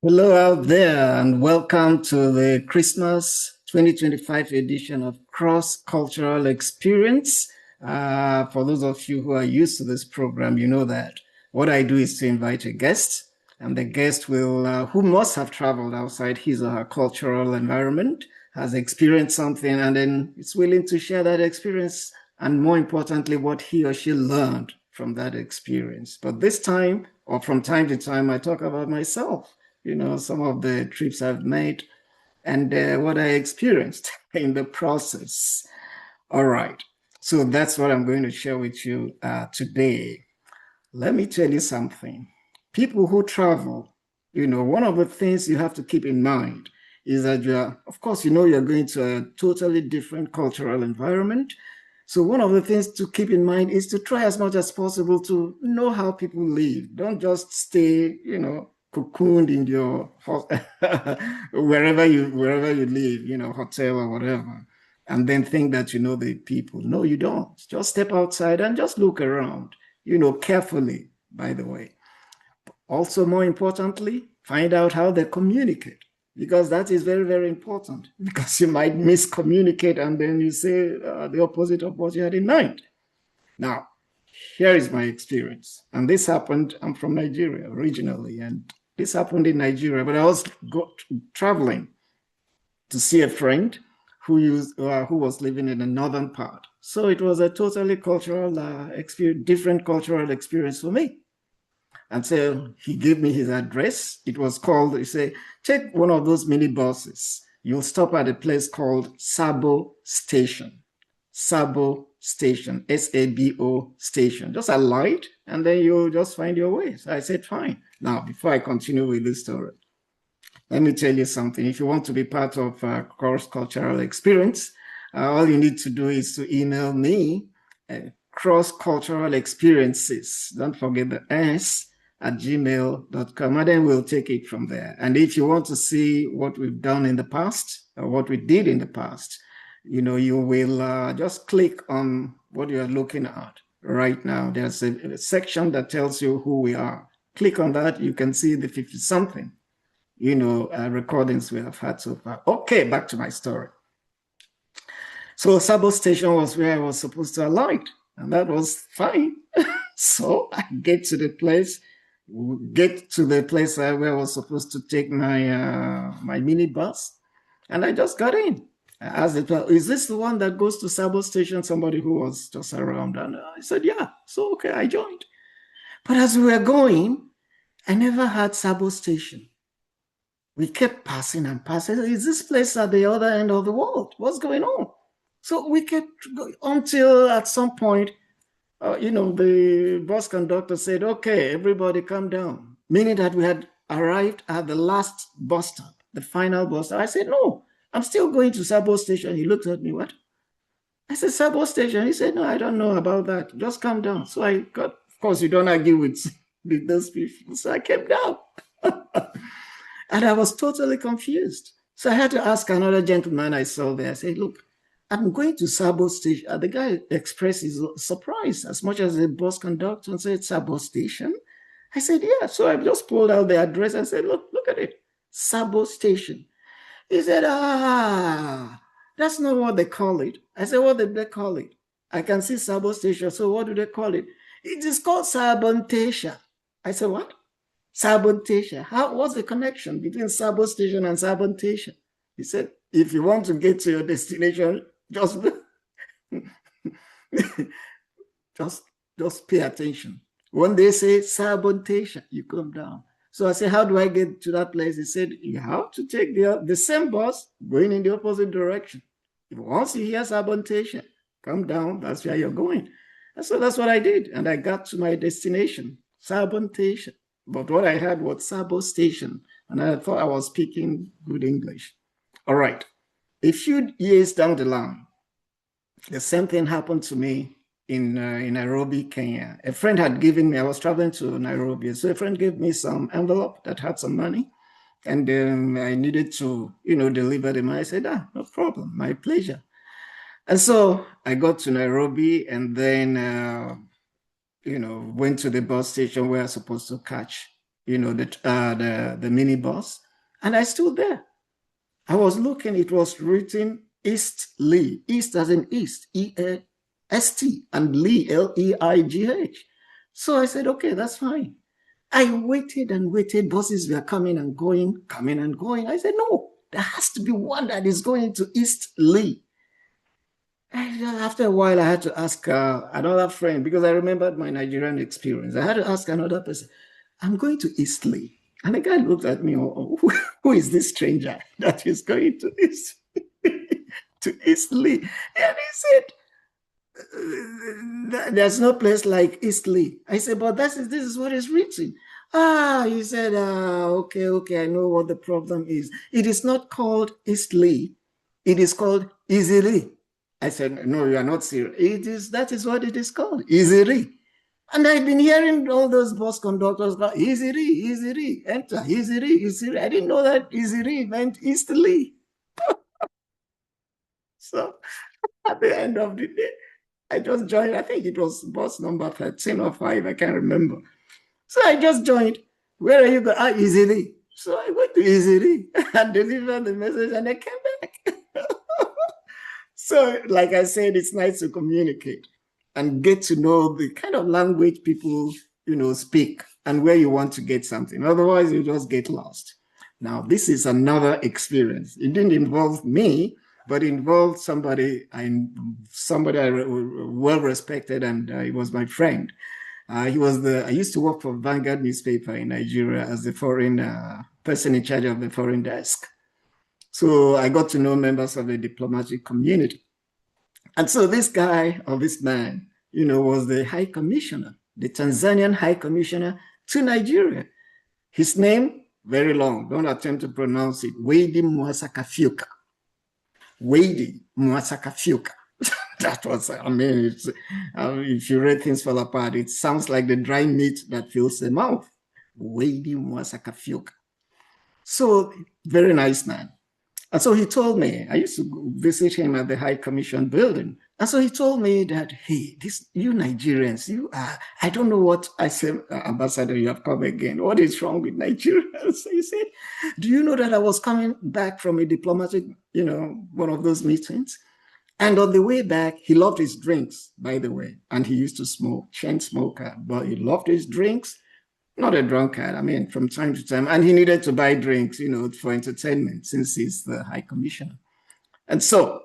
Hello out there, and welcome to the Christmas 2025 edition of Cross Cultural Experience. For those of you who are used to this program, you know that what I do is to invite a guest, and the guest who must have traveled outside his or her cultural environment, has experienced something, and then is willing to share that experience, and more importantly, what he or she learned from that experience. But this time, or from time to time, I talk about myself, some of the trips I've made and what I experienced in the process. All right. So that's what I'm going to share with you today. Let me tell you something. People who travel, one of the things you have to keep in mind is that of course, you're going to a totally different cultural environment. So one of the things to keep in mind is to try as much as possible to know how people live. Don't just stay, cocooned in your wherever you live, hotel or whatever, and then think that you know the people. No, you don't. Just step outside and just look around, carefully, by the way. Also, more importantly, find out how they communicate, because that is very, very important, because you might miscommunicate and then you say the opposite of what you had in mind. Now, here is my experience. And this happened, I'm from Nigeria originally, and this happened in Nigeria, but I was traveling to see a friend who was living in the northern part. So it was a totally different cultural experience for me. And so he gave me his address. It was called, he said, take one of those mini buses. You'll stop at a place called Sabo Station. Sabo Station, S-A-B-O Station. Just a light, and then you'll just find your way. So I said, fine. Now, before I continue with this story, let me tell you something. If you want to be part of cross-cultural experience, all you need to do is to email me cross-cultural-experiences. Don't forget the S at gmail.com, and then we'll take it from there. And if you want to see what we've done in the past, or what we did in the past, you will just click on what you're looking at right now. There's a section that tells you who we are. Click on that. You can see the 50-something, recordings we have had so far. Okay, back to my story. So Sabo Station was where I was supposed to alight, and that was fine. So I get to the place where I was supposed to take my mini bus, and I just got in. I asked the is this the one that goes to Sabo Station? Somebody who was just around, and I said, yeah. So okay, I joined. But as we were going, I never had Sabo Station. We kept passing and passing. Is this place at the other end of the world? What's going on? So we kept going until at some point, the bus conductor said, okay, everybody come down, meaning that we had arrived at the last bus stop, the final bus stop. I said, no, I'm still going to Sabo Station. He looked at me, what? I said, Sabo Station. He said, no, I don't know about that. Just come down. So I got, of course, you don't argue with those people. So I came down. And I was totally confused. So I had to ask another gentleman I saw there. I said, look, I'm going to Sabo Station. The guy expressed his surprise as much as the bus conductor and said, Sabo Station? I said, yeah. So I just pulled out the address and said, look at it. Sabo Station. He said, that's not what they call it. I said, what did they call it? I can see Sabo Station. So what do they call it? It is called Sabontation. I said, what? Sabontation. What's the connection between Sabo Station and Sabontation? He said, if you want to get to your destination, just just pay attention. When they say Sabontation, you come down. So I said, how do I get to that place? He said, you have to take the same bus going in the opposite direction. Once you hear Sabontation, come down, that's where you're going. And so that's what I did. And I got to my destination, Sabontation. But what I had was Sabo Station, and I thought I was speaking good English. All right. A few years down the line, the same thing happened to me in Nairobi, Kenya. A friend had given me, I was traveling to Nairobi, so a friend gave me some envelope that had some money, and I needed to, deliver them. I said, no problem, my pleasure. And so I got to Nairobi, and then went to the bus station where I was supposed to catch the minibus, and I stood there. I was looking, it was written East Lee, East as in East, E-A-S-T, and Lee, L-E-I-G-H. So I said, okay, that's fine. I waited and waited. Buses were coming and going, coming and going. I said, no, there has to be one that is going to East Lee. And after a while, I had to ask another friend because I remembered my Nigerian experience. I had to ask another person, I'm going to East Lee. And the guy looked at me, oh, who is this stranger that is going to East Lee? And he said, there's no place like East Lee. I said, but this is what is written. He said, okay, I know what the problem is. It is not called East Lee. It is called Easy Lee. I said, no, you are not serious. That is what it is called, Easy Lee. And I've been hearing all those bus conductors go, Easy Lee, enter, Easy Lee. I didn't know that Easy Lee meant East Lee. So at the end of the day, I just joined. I think it was bus number 13 or 5. I can't remember. So I just joined. Where are you going? Easy Lee. So I went to Easy Lee and delivered the message, and I came back. So, like I said, it's nice to communicate and get to know the kind of language people, speak and where you want to get something. Otherwise, you just get lost. Now, this is another experience. It didn't involve me, but it involved somebody I well respected, and he was my friend. I used to work for Vanguard newspaper in Nigeria as the foreign person in charge of the foreign desk. So I got to know members of the diplomatic community. And so this guy, or this man, was the High Commissioner, the Tanzanian High Commissioner to Nigeria. His name, very long, don't attempt to pronounce it, Wade Mwasakafyuka. Wade Mwasakafyuka. That was, if you read Things Fall Apart, it sounds like the dry meat that fills the mouth. Wade Mwasakafyuka. So, very nice man. And so he told me, I used to visit him at the High Commission building. And so he told me that, hey, you Nigerians, I don't know what I said, Ambassador, you have come again. What is wrong with Nigerians? So he said, do you know that I was coming back from a diplomatic, one of those meetings? And on the way back, he loved his drinks, by the way. And he used to smoke, chain smoker, but he loved his drinks. Not a drunkard, from time to time. And he needed to buy drinks, for entertainment since he's the High Commissioner. And so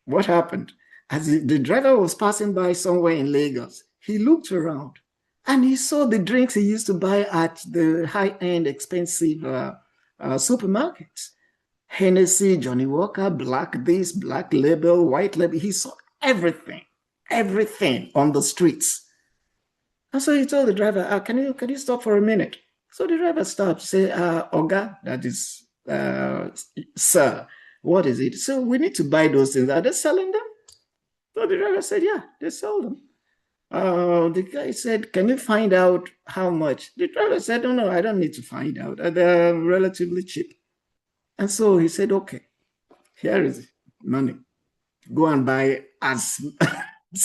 what happened? As the driver was passing by somewhere in Lagos, he looked around and he saw the drinks he used to buy at the high-end, expensive supermarkets. Hennessy, Johnny Walker, black this, black label, white label. He saw everything on the streets. And so he told the driver, can you stop for a minute? So the driver stopped, say, Oga, that is, sir, what is it? So we need to buy those things. Are they selling them? So the driver said, yeah, they sell them. The guy said, can you find out how much? The driver said, no, I don't need to find out. They're relatively cheap. And so he said, okay, here is money. Go and buy as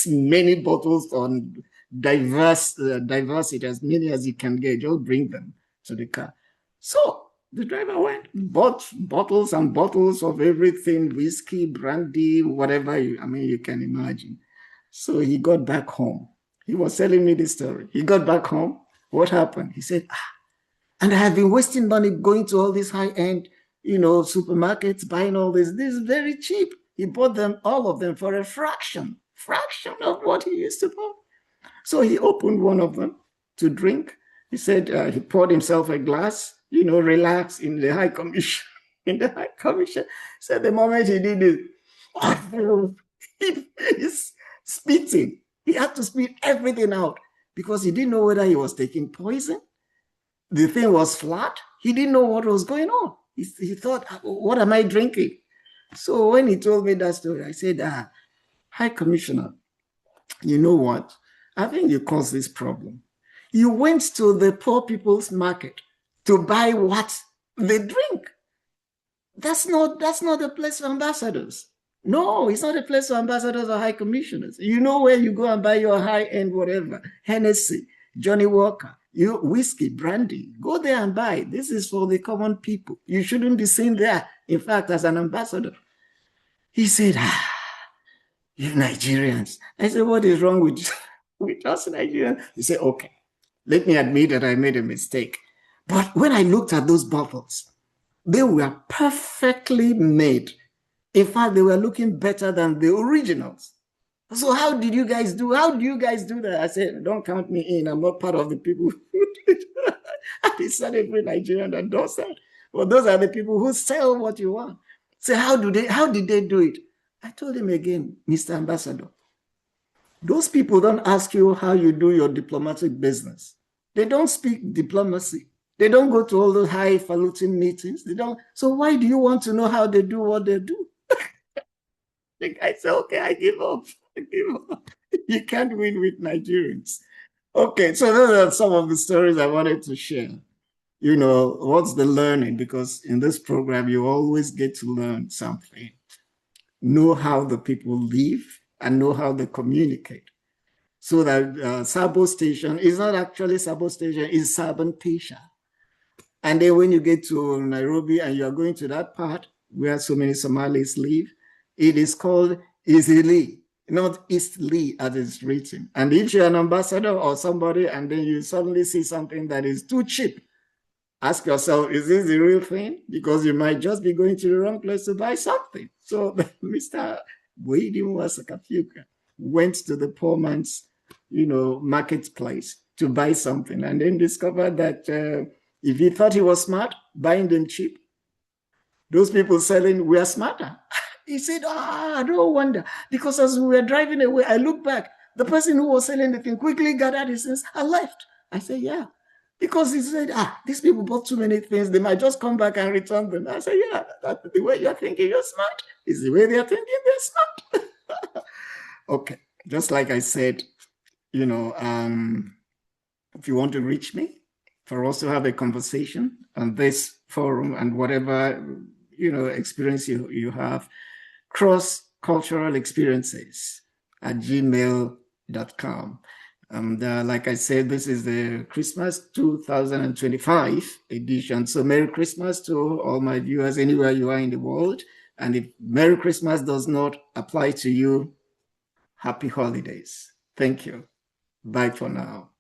many bottles on diversity, as many as you can get. Just bring them to the car. So the driver went, bought bottles and bottles of everything, whiskey, brandy, whatever you can imagine. So he got back home. He was telling me this story. He got back home. What happened? He said, and I have been wasting money going to all these high-end, supermarkets, buying all this. This is very cheap. He bought them, all of them, for a fraction of what he used to buy. So he opened one of them to drink. He said he poured himself a glass, relax in the High Commission. So the moment he did it, he's spitting. He had to spit everything out because he didn't know whether he was taking poison. The thing was flat. He didn't know what was going on. He thought, what am I drinking? So when he told me that story, I said, High Commissioner, you know what? I think you caused this problem. You went to the poor people's market to buy what they drink. That's not a place for ambassadors. No, it's not a place for ambassadors or high commissioners. You know where you go and buy your high-end whatever, Hennessy, Johnny Walker, You whiskey, brandy, go there and buy. This is for the common people. You shouldn't be seen there. In fact, as an ambassador. He said, you Nigerians. I said, what is wrong with us Nigerians? He said, okay, let me admit that I made a mistake. But when I looked at those bottles, they were perfectly made. In fact, they were looking better than the originals. So how did you guys do? How do you guys do that? I said, don't count me in. I'm not part of the people who do it. It's not every Nigerian that does that. But those are the people who sell what you want. So how did they do it? I told him again, Mr. Ambassador, those people don't ask you how you do your diplomatic business. They don't speak diplomacy. They don't go to all those highfalutin meetings. They don't. So why do you want to know how they do what they do? The guy said, okay, I give up. I give up. You can't win with Nigerians. Okay, so those are some of the stories I wanted to share. You know, what's the learning? Because in this program, you always get to learn something. Know how the people live and know how they communicate. So that Sabo Station is not actually Sabo Station, it's Sabon Pesha. And then when you get to Nairobi and you're going to that part where so many Somalis live, it is called Easily, not Eastleigh as it's written. And if you're an ambassador or somebody and then you suddenly see something that is too cheap, ask yourself, is this the real thing? Because you might just be going to the wrong place to buy something. So Mr. Boidi Wasakafuka went to the poor man's, marketplace to buy something and then discovered that if he thought he was smart, buying them cheap, those people selling were smarter. He said, no wonder. Because as we were driving away, I looked back. The person who was selling the thing quickly gathered his things and left. I said, yeah. Because he said, these people bought too many things. They might just come back and return them. I said, yeah, that's the way you're thinking, you're smart. It's the way they're thinking, they're smart. Okay. Just like I said, if you want to reach me, for us to have a conversation on this forum and whatever, experience you have, crossculturalexperiences at gmail.com. And like I said, this is the Christmas 2025 edition. So Merry Christmas to all my viewers anywhere you are in the world. And if Merry Christmas does not apply to you, happy holidays. Thank you. Bye for now.